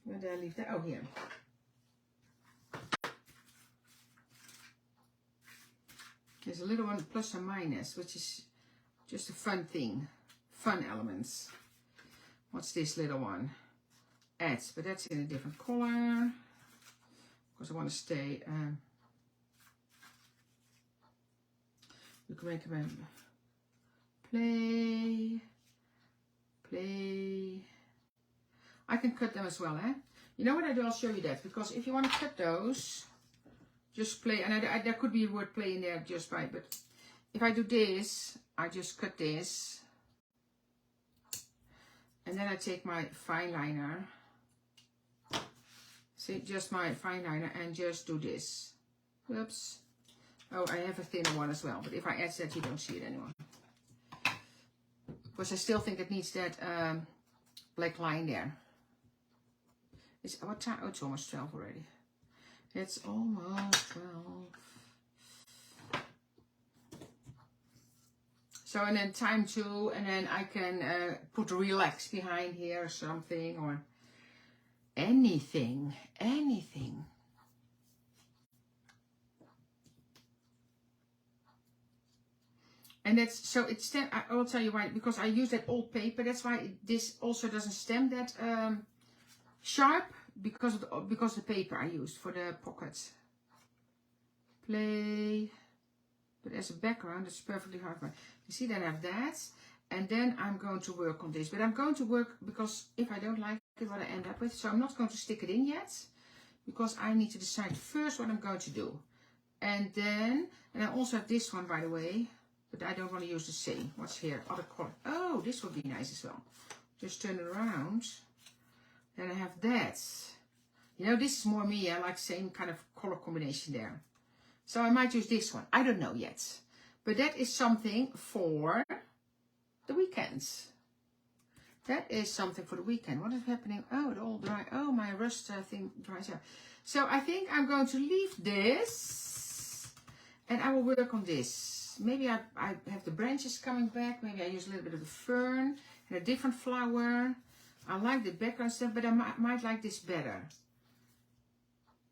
Where did I leave that? Oh, here. There's a little one plus or minus, which is just a fun thing. Fun elements. What's this little one? Ads, but that's in a different color. Because I want to stay. You can make them play. I can cut them as well, eh? You know what I do? I'll show you that. Because if you want to cut those, just play. And there could be a word play in there just by. But if I do this, I just cut this. And then I take my fine liner. See, just my fine liner and just do this. Whoops. Oh, I have a thinner one as well. But if I add that, you don't see it anymore. Because I still think it needs that black line there. What time? Oh, it's almost 12 already. It's almost 12. So, and then time 2, and then I can put relax behind here or something, or anything. And that's, so it's, I will tell you why, because I use that old paper, that's why this also doesn't stamp that sharp, because of the paper I used for the pockets. Play. But as a background, it's perfectly hard. You see, then I have that. And then I'm going to work on this. But I'm going to work, because if I don't like it, what I end up with. So I'm not going to stick it in yet. Because I need to decide first what I'm going to do. And then, and I also have this one, by the way. But I don't want to use the same. What's here? Other color. Oh, this would be nice as well. Just turn it around. Then I have that. You know, this is more me. I like same kind of color combination there. So I might use this one. I don't know yet. But that is something for the weekends. That is something for the weekend. What is happening? Oh, it all dry. Oh, my rust thing dries out. So I think I'm going to leave this. And I will work on this. Maybe I have the branches coming back. Maybe I use a little bit of the fern and a different flower. I like the background stuff, but I might like this better.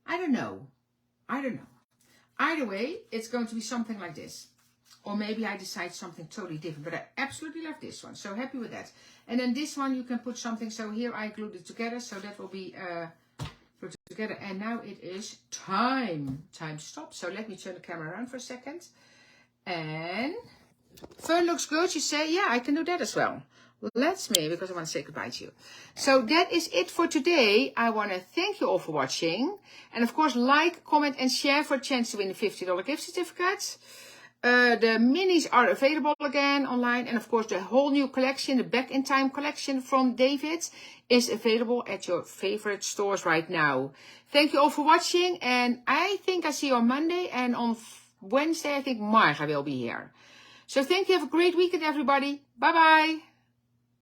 I don't know. I don't know. Either way, it's going to be something like this. Or maybe I decide something totally different. But I absolutely love this one. So happy with that. And then this one you can put something. So here I glued it together. So that will be put together. And now it is time. Time to stop. So let me turn the camera around for a second. And fern looks good. You say, yeah, I can do that as well. Let's me, because I want to say goodbye to you. So that is it for today. I want to thank you all for watching. And of course, like, comment and share for a chance to win the $50 gift certificate. The minis are available again online. And of course, the whole new collection, the Back in Time collection from David, is available at your favorite stores right now. Thank you all for watching. And I think I see you on Monday. And on Wednesday, I think Marga will be here. So thank you. Have a great weekend, everybody. Bye-bye.